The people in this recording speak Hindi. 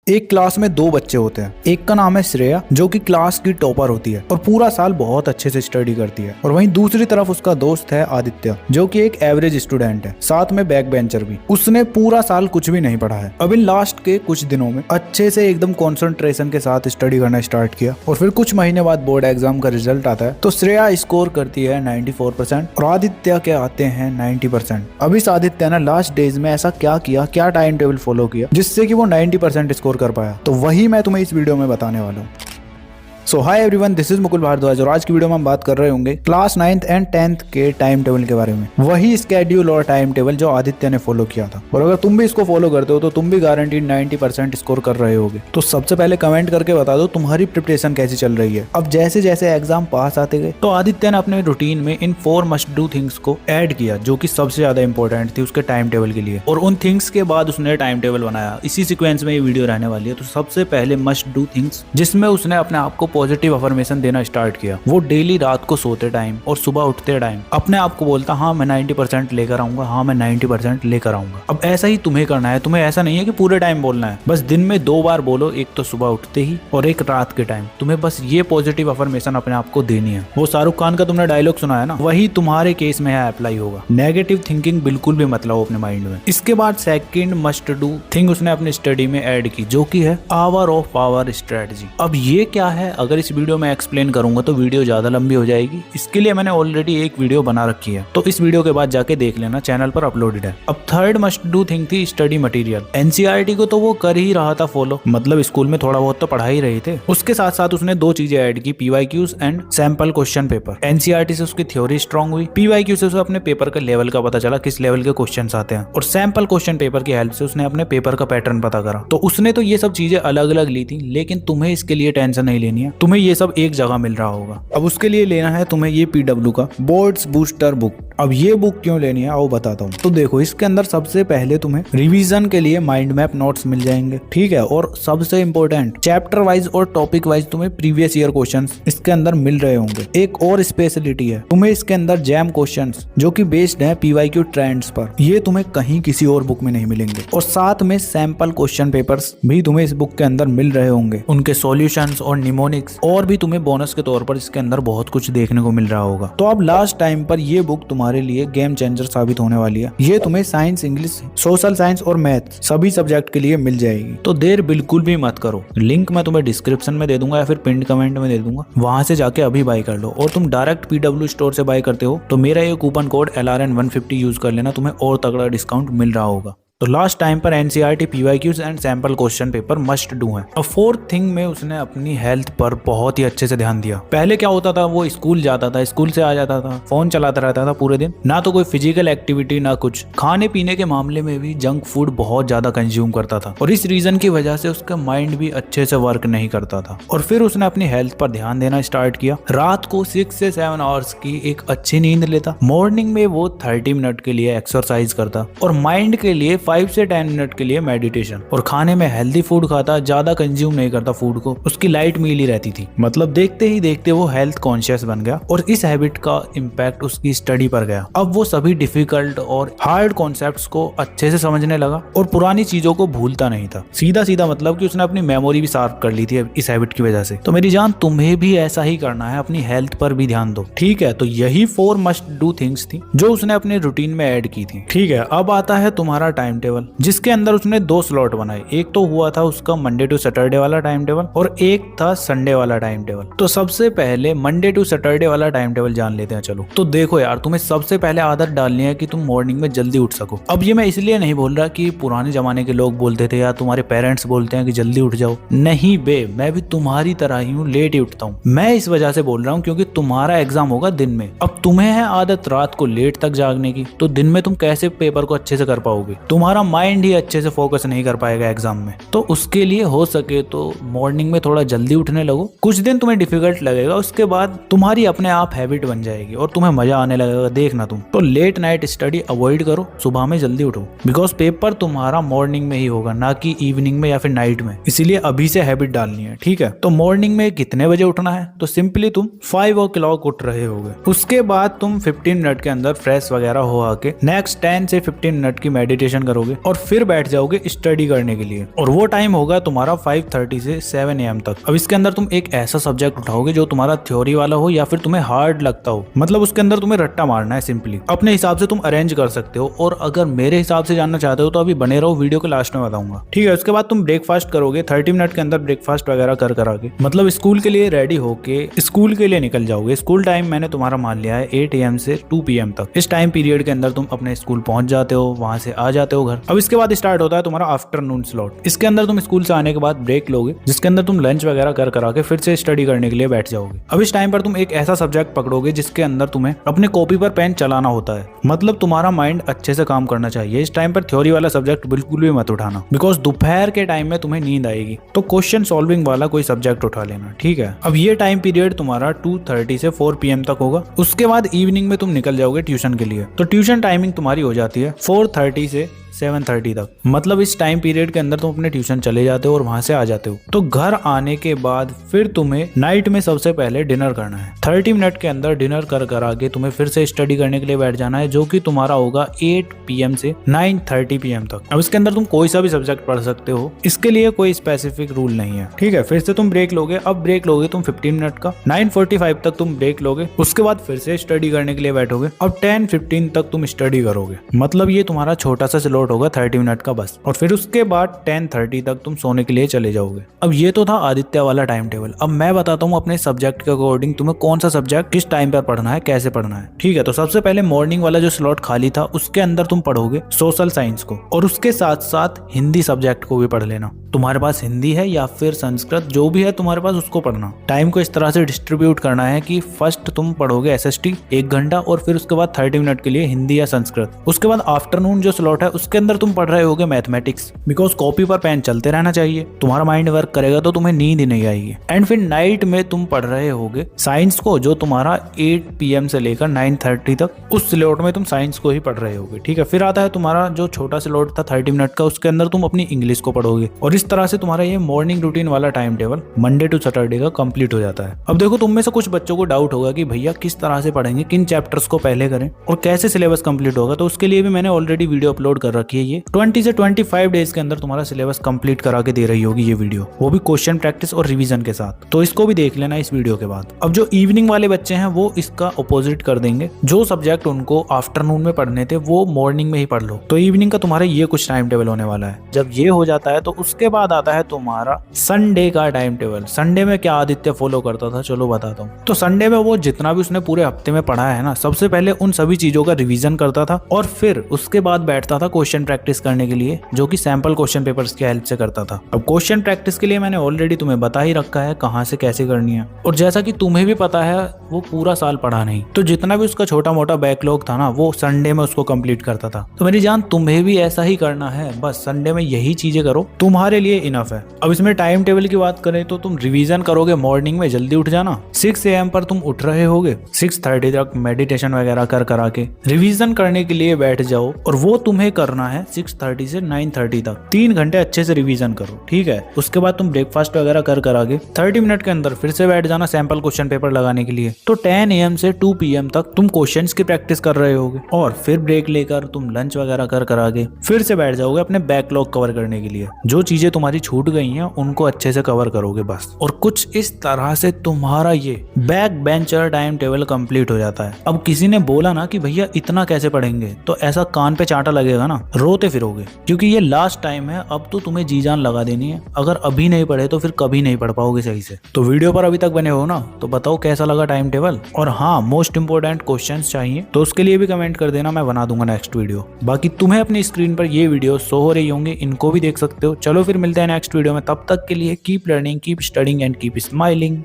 एक क्लास में दो बच्चे होते हैं। एक का नाम है श्रेया जो कि क्लास की टॉपर होती है और पूरा साल बहुत अच्छे से स्टडी करती है, और वहीं दूसरी तरफ उसका दोस्त है आदित्य जो कि एक एवरेज स्टूडेंट है, साथ में बैक बेंचर भी। उसने पूरा साल कुछ भी नहीं पढ़ा है। अब इन लास्ट के कुछ दिनों में अच्छे से एकदम कॉन्सेंट्रेशन के साथ स्टडी करना स्टार्ट किया, और फिर कुछ महीने बाद बोर्ड एग्जाम का रिजल्ट आता है तो श्रेया स्कोर करती है 94% और आदित्य के आते हैं 90%। अब इस आदित्य ने लास्ट डेज में ऐसा क्या किया, क्या टाइम टेबल फॉलो किया जिससे कि वो 90% स्कोर कर पाया, तो वही मैं तुम्हें इस वीडियो में बताने वाला हूँ। So hi everyone, this is Mukul Bhardwaj और आज की वीडियो में हम बात कर रहे होंगे क्लास 9th एंड 10th के टाइम टेबल के बारे में। वही स्केड्यूल और टाइम टेबल जो आदित्य ने फॉलो किया था, और अगर तुम भी इसको फॉलो करते हो तो तुम भी गारंटीड 90% स्कोर कर रहे होगे। तो सबसे पहले कमेंट करके बता दो तुम्हारी प्रिपरेशन कैसी चल रही है। अब जैसे जैसे एग्जाम पास आते गए तो आदित्य ने अपने रूटीन में इन 4 मस्ट डू थिंग्स को ऐड किया जो कि सबसे ज्यादा इंपॉर्टेंट थी उसके टाइम टेबल के लिए, और उन थिंग्स के बाद उसने टाइम टेबल बनाया। इसी सीक्वेंस में ये वीडियो रहने वाली है। तो सबसे पहले मस्ट डू थिंग्स जिसमें उसने अपने आप को पॉजिटिव अफर्मेशन देना स्टार्ट किया। वो डेली रात को सोते टाइम और सुबह उठते टाइम अपने आप को बोलता, हाँ मैं 90% लेकर आऊंगा, हाँ मैं 90% लेकर आऊंगा। अब ऐसा ही तुम्हें करना है। तुम्हें ऐसा नहीं है कि पूरे टाइम बोलना है, बस दिन में 2 बार बोलो, एक तो सुबह उठते ही और एक रात के टाइम। तुम्हें बस ये पॉजिटिव अफर्मेशन अपने आप को देनी है। वो शाहरुख खान का तुमने डायलॉग सुना है ना, वही तुम्हारे केस में अप्लाई होगा। नेगेटिव थिंकिंग बिल्कुल भी मत लाओ अपने माइंड में। इसके बाद सेकंड मस्ट डू थिंग उसने अपनी स्टडी में ऐड की जो कि है आवर ऑफ पावर स्ट्रेटजी। अब ये क्या है, अगर इस वीडियो में एक्सप्लेन करूंगा तो वीडियो ज्यादा लंबी हो जाएगी। इसके लिए मैंने ऑलरेडी एक वीडियो बना रखी है, तो इस वीडियो के बाद जाके देख लेना, चैनल पर अपलोडेड है। अब थर्ड मस्ट डू थिंग थी स्टडी मटेरियल। एनसीईआरटी को तो वो कर ही रहा था फॉलो, मतलब स्कूल में थोड़ा बहुत तो पढ़ा ही रहे थे। उसके साथ साथ उसने 2 चीजें ऐड की, PYQs and sample question paper. NCERT से उसकी थ्योरी स्ट्रांग हुई, पीवाईक्यू से उसे अपने पेपर का लेवल का पता चला, किस लेवल के क्वेश्चन आते हैं, और सैंपल क्वेश्चन पेपर की हेल्प से उसने अपने पेपर का पैटर्न पता करा। तो उसने तो ये सब चीजें अलग अलग ली थी, लेकिन तुम्हें इसके लिए टेंशन नहीं लेनी है, तुम्हें ये सब एक जगह मिल रहा होगा। अब उसके लिए लेना है तुम्हें ये पीडब्ल्यू का बोर्ड्स बूस्टर बुक। अब ये बुक क्यों लेनी है आओ बताता हूँ। तो देखो, इसके अंदर सबसे पहले तुम्हें रिवीजन के लिए माइंड मैप नोट्स मिल जाएंगे, ठीक है, और सबसे इंपॉर्टेंट चैप्टर वाइज और टॉपिक वाइज तुम्हें प्रीवियस ईयर क्वेश्चंस इसके अंदर मिल रहे होंगे। एक और स्पेशलिटी है, तुम्हें इसके अंदर जैम क्वेश्चंस जो कि बेस्ड है पीवाईक्यू ट्रेंड्स पर, ये तुम्हें कहीं किसी और बुक में नहीं मिलेंगे। और साथ में सैंपल क्वेश्चन पेपर्स भी तुम्हें इस बुक के अंदर मिल रहे होंगे, उनके सॉल्यूशंस और निमोनिक्स, और भी तुम्हें बोनस के तौर पर इसके अंदर बहुत कुछ देखने को मिल रहा होगा। तो अब लास्ट टाइम पर ये बुक तुम्हारे लिए गेम चेंजर साबित होने वाली है। ये तुम्हें साइंस, इंग्लिश, सोशल साइंस और मैथ सभी सब्जेक्ट के लिए मिल जाएगी। तो देर बिल्कुल भी मत करो, लिंक मैं तुम्हें डिस्क्रिप्शन में दे दूंगा या फिर पिन कमेंट में दे दूंगा, वहां से जाके अभी बाय कर लो। और तुम डायरेक्ट पीडब्ल्यू स्टोर से बाय करते हो तो मेरा ये कूपन कोड LRN150 यूज कर लेना, तुम्हें और तगड़ा डिस्काउंट मिल रहा होगा। तो लास्ट टाइम पर NCERT, PYQs and sample question paper must do है। और फोर्थ थिंग में उसने अपनी हेल्थ पर बहुत ही अच्छे से ध्यान दिया। पहले क्या होता था, वो स्कूल जाता था, स्कूल से आ जाता था, फोन चलाता रहता था पूरे दिन, ना तो कोई फिजिकल एक्टिविटी ना कुछ। खाने पीने के मामले में भी जंक फूड बहुत ज्यादा कंज्यूम करता था, और इस रीजन की वजह से उसका माइंड भी अच्छे से वर्क नहीं करता था। और फिर उसने अपनी हेल्थ पर ध्यान देना स्टार्ट किया। रात को 6 से 7 आवर्स की एक अच्छी नींद लेता, मॉर्निंग में वो 30 मिनट के लिए एक्सरसाइज करता, और माइंड के लिए 5 से 10 मिनट के लिए मेडिटेशन, और खाने में हेल्दी फूड खाता, ज्यादा कंज्यूम नहीं करता फूड को, उसकी लाइट मील ही रहती थी। मतलब देखते ही देखते वो हेल्थ कॉन्शियस बन गया, और इस हैबिट का इम्पैक्ट उसकी स्टडी पर गया। अब वो सभी डिफिकल्ट और हार्ड कॉन्सेप्ट्स को अच्छे से समझने लगा और पुरानी चीजों को भूलता नहीं था। सीधा सीधा मतलब कि उसने अपनी मेमोरी भी शार्प कर ली थी इस हैबिट की वजह से। तो मेरी जान, तुम्हें भी ऐसा ही करना है, अपनी हेल्थ पर भी ध्यान दो, ठीक है। तो यही 4 मस्ट डू थिंग्स थी जो उसने अपने रूटीन में ऐड की थी, ठीक है। अब आता है तुम्हारा टाइम टेबल, जिसके अंदर उसने 2 स्लॉट बनाए। एक तो हुआ था उसका मंडे टू सैटरडे वाला टाइम टेबल, और एक था संडे वाला टाइम टेबल। तो सबसे पहले मंडे टू सैटरडे वाला टाइम टेबल जान लेते हैं। चलो, तो देखो यार, तुम्हें सबसे पहले आदत डालनी है कि तुम मॉर्निंग में जल्दी उठ सको। अब ये मैं इसलिए नहीं बोल रहा कि पुराने जमाने के लोग बोलते थे या तुम्हारे पेरेंट्स बोलते हैं कि जल्दी उठ जाओ। नहीं बे, मैं भी तुम्हारी तरह ही हूँ, लेट ही उठता हूँ। मैं इस वजह से बोल रहा हूँ क्योंकि तुम्हारा एग्जाम होगा दिन में। अब तुम्हें है आदत रात को लेट तक जागने की, तो दिन में तुम कैसे पेपर को अच्छे से कर पाओगे? तुम्हारा माइंड ही अच्छे से फोकस नहीं कर पाएगा एग्जाम में। तो उसके लिए हो सके तो मॉर्निंग में थोड़ा जल्दी उठने लगो। कुछ दिन तुम्हें डिफिकल्ट लगेगा, उसके बाद तुम्हारी अपने आप हैबिट बन जाएगी और तुम्हें मजा आने लगेगा। देखना तुम तो लेट नाइट स्टडी अवॉइड करो, सुबह में जल्दी उठो, बिकॉज पेपर तुम्हारा मॉर्निंग में ही होगा, ना कि इवनिंग में या फिर नाइट में। इसीलिए अभी से हैबिट डालनी है, ठीक है। तो मॉर्निंग में कितने बजे उठना है, तो सिंपली तुम 5 o'clock उठ रहे होगे। उसके बाद तुम 15 मिनट के अंदर फ्रेश वगैरह हो आके नेक्स्ट 10 से 15 मिनट की मेडिटेशन करोगे और फिर बैठ जाओगे स्टडी करने के लिए। और वो टाइम होगा तुम्हारा 5:30 से 7 AM तक। अब इसके अंदर तुम एक ऐसा सब्जेक्ट उठाओगे जो तुम्हारा थ्योरी वाला हो या फिर तुम्हें हार्ड लगता हो, मतलब उसके अंदर तुम्हें रट्टा मारना है। सिंपली अपने हिसाब से तुम अरेंज कर सकते हो। और अगर मेरे हिसाब से जानना चाहते हो तो अभी बने रहो, वीडियो के लास्ट में बताऊंगा, ठीक है। उसके बाद तुम ब्रेकफास्ट करोगे 30 मिनट के अंदर, ब्रेकफास्ट वगैरह कर के मतलब स्कूल के लिए रेडी होके स्कूल के लिए निकल जाओगे। स्कूल टाइम मैंने तुम्हारा मान लिया है 8 AM से 2 PM तक। इस टाइम पीरियड के अंदर तुम अपने स्कूल पहुंच जाते हो, वहां से आ जाते हो घर। अब इसके बाद स्टार्ट होता है तुम्हारा आफ्टरनून स्लॉट। इसके अंदर तुम स्कूल से आने के बाद ब्रेक लोगे, जिसके अंदर तुम लंच वगैरह कर के फिर से स्टडी करने के लिए बैठ जाओगे। अब इस टाइम पर तुम एक ऐसा सब्जेक्ट पकड़ोगे जिसके अंदर तुम्हें अपने कॉपी पर पेन चलाना होता है, मतलब तुम्हारा माइंड अच्छे से काम करना चाहिए। इस टाइम पर थ्योरी वाला सब्जेक्ट बिल्कुल भी मत उठाना, बिकॉज दोपहर के टाइम में तुम्हें नींद आएगी। तो क्वेश्चन सॉल्विंग वाला कोई सब्जेक्ट उठा लेना, ठीक है। अब ये टाइम पीरियड तुम्हारा 2:30 से 4 PM तक होगा। उसके बाद इवनिंग में तुम निकल जाओगे ट्यूशन के लिए। तो ट्यूशन टाइमिंग तुम्हारी हो जाती है 4:30 से 7:30 तक। मतलब इस टाइम पीरियड के अंदर तुम अपने ट्यूशन चले जाते हो और वहां से आ जाते हो। तो घर आने के बाद फिर तुम्हें नाइट में सबसे पहले डिनर करना है। 30 मिनट के अंदर डिनर कर आगे तुम्हें फिर से स्टडी करने के लिए बैठ जाना है, जो कि तुम्हारा होगा 8 PM से 9:30 PM तक। अब इसके अंदर तुम कोई सा भी सब्जेक्ट पढ़ सकते हो, इसके लिए कोई स्पेसिफिक रूल नहीं है, ठीक है। फिर से तुम ब्रेक लोगे। अब ब्रेक लोगे तुम 15 मिनट का, 9:45 तक तुम ब्रेक लोगे। उसके बाद फिर से स्टडी करने के लिए बैठोगे। अब 10:15 तक तुम स्टडी करोगे। मतलब ये तुम्हारा छोटा सा स्लॉट होगा 30 मिनट का बस। और फिर उसके बाद 10:30 तक तुम सोने के लिए चले जाओगे। अब ये तो था आदित्य वाला टाइम टेबल। अब मैं बताता हूँ अपने सब्जेक्ट के अकॉर्डिंग तुम्हें कौन सा सब्जेक्ट किस टाइम पर पढ़ना है, कैसे पढ़ना है, ठीक है। तो सबसे पहले मॉर्निंग वाला जो स्लॉट खाली था उसके अंदर तुम पढ़ोगे सोशल साइंस को, और उसके साथ साथ हिंदी सब्जेक्ट को भी पढ़ लेना। तुम्हारे पास हिंदी है या फिर संस्कृत, जो भी है तुम्हारे पास, उसको पढ़ना। टाइम को इस तरह से डिस्ट्रीब्यूट करना है कि फर्स्ट तुम पढ़ोगे SST 1 घंटा, और फिर उसके बाद 30 मिनट के लिए हिंदी या संस्कृत। उसके बाद आफ्टरनून जो स्लॉट है उसके अंदर तुम पढ़ रहे होगे मैथमेटिक्स, बिकॉज कॉपी पर पेन चलते रहना चाहिए। तुम्हारा माइंड वर्क करेगा तो तुम्हें नींद ही नहीं आएगी। एंड फिर नाइट में तुम पढ़ रहे होगे साइंस को, जो तुम्हारा 8 PM से लेकर 9:30 तक, उस स्लॉट में तुम साइंस को ही पढ़ रहे होगे, ठीक है। फिर आता है तुम्हारा जो छोटा स्लॉट था 30 मिनट का, उसके अंदर तुम अपनी इंग्लिश को पढ़ोगे। और इस तरह से तुम्हारा ये मॉर्निंग रूटीन वाला time table Monday to Saturday का कंप्लीट हो जाता है। अब देखो, तुम में से कुछ बच्चों को डाउट होगा कि भैया किस तरह से पढ़ेंगे, किन चैप्टर्स को पहले करें और कैसे सिलेबस कंप्लीट होगा। तो उसके लिए भी मैंने ऑलरेडी वीडियो अपलोड कर रखी है। ये 20 से 25 डेज के अंदर तुम्हारा सिलेबस कंप्लीट करा के दे रही होगी ये वीडियो, वो भी क्वेश्चन प्रैक्टिस और रिवीजन के साथ। तो इसको भी देख लेना इस वीडियो के बाद। अब जो इवनिंग वाले बच्चे हैं वो इसका अपोजिट कर देंगे। जो सब्जेक्ट उनको आफ्टरनून में पढ़ने थे वो मॉर्निंग में ही पढ़ लो। तो इवनिंग का तुम्हारा ये कुछ टाइम टेबल होने वाला है। जब ये हो जाता है तो उसके बाद आता है तुम्हारा संडे का टाइम टेबल। संडे में क्या आदित्य फॉलो करता था, चलो बताता हूँ। तो संडे में वो जितना भी उसने पूरे हफ्ते में पढ़ा है ना, सबसे पहले उन सभी चीजों का रिवीजन करता था और फिर उसके बाद बैठता था क्वेश्चन प्रैक्टिस करने के लिए, जो कि सैंपल क्वेश्चन पेपर्स की हेल्प से करता था। अब क्वेश्चन प्रैक्टिस के लिए मैंने ऑलरेडी तुम्हें बता ही रखा है कहाँ से कैसे करनी है, और जैसा कि तुम्हें भी पता है वो पूरा साल पढ़ा नहीं, तो जितना भी उसका छोटा मोटा बैकलॉग था ना वो संडे में उसको कंप्लीट करता था। तो मेरी जान, तुम्हें भी ऐसा ही करना है, बस संडे में यही चीजें करो, तुम्हारे लिए इनफ है। अब इसमें टाइम टेबल की बात करें तो तुम रिवीजन करोगे, मॉर्निंग में जल्दी उठ जाना, 6 AM पर तुम उठ रहे होगे, 6:30 तक मेडिटेशन वगैरह करा के रिवीजन करने के लिए बैठ जाओ। और वो तुम्हें करना है 6:30 से 9:30 तक। 3 घंटे अच्छे से रिवीजन करो, ठीक है। उसके बाद तुम ब्रेकफास्ट वगैरह करा के 30 मिनट के अंदर फिर से बैठ जाना सैंपल क्वेश्चन पेपर लगाने के लिए। तो 10 AM से 2 PM तक तुम क्वेश्चंस की प्रैक्टिस कर रहे होगे, और फिर ब्रेक लेकर तुम लंच वगैरह करा के फिर से बैठ जाओगे अपने बैकलॉग कवर करने के लिए। जो चीजें तुम्हारी छूट गई हैं उनको अच्छे से कवर करोगे बस। और कुछ इस तरह से तुम्हारा ये back bencher time table complete हो जाता है। अब किसी ने बोला ना कि भैया इतना कैसे पढ़ेंगे, तो ऐसा कान पे चांटा लगेगा ना, रोते फिरोगे, क्योंकि ये लास्ट टाइम है। अब तो तुम्हें जी जान लगा देनी है। अगर अभी नहीं पढ़े तो फिर कभी नहीं पढ़ पाओगे सही से। तो वीडियो पर अभी तक बने हो ना, तो बताओ कैसा लगा टाइम टेबल। और हाँ, मोस्ट इंपोर्टेंट क्वेश्चंस चाहिए तो उसके लिए भी कमेंट कर देना, मैं बना दूंगा नेक्स्ट वीडियो। बाकी तुम्हें अपनी स्क्रीन पर ये वीडियो शो हो रही होंगी, इनको भी देख सकते हो। चलो फिर मिलते हैं नेक्स्ट वीडियो में, तब तक के लिए keep learning, keep studying and keep smiling.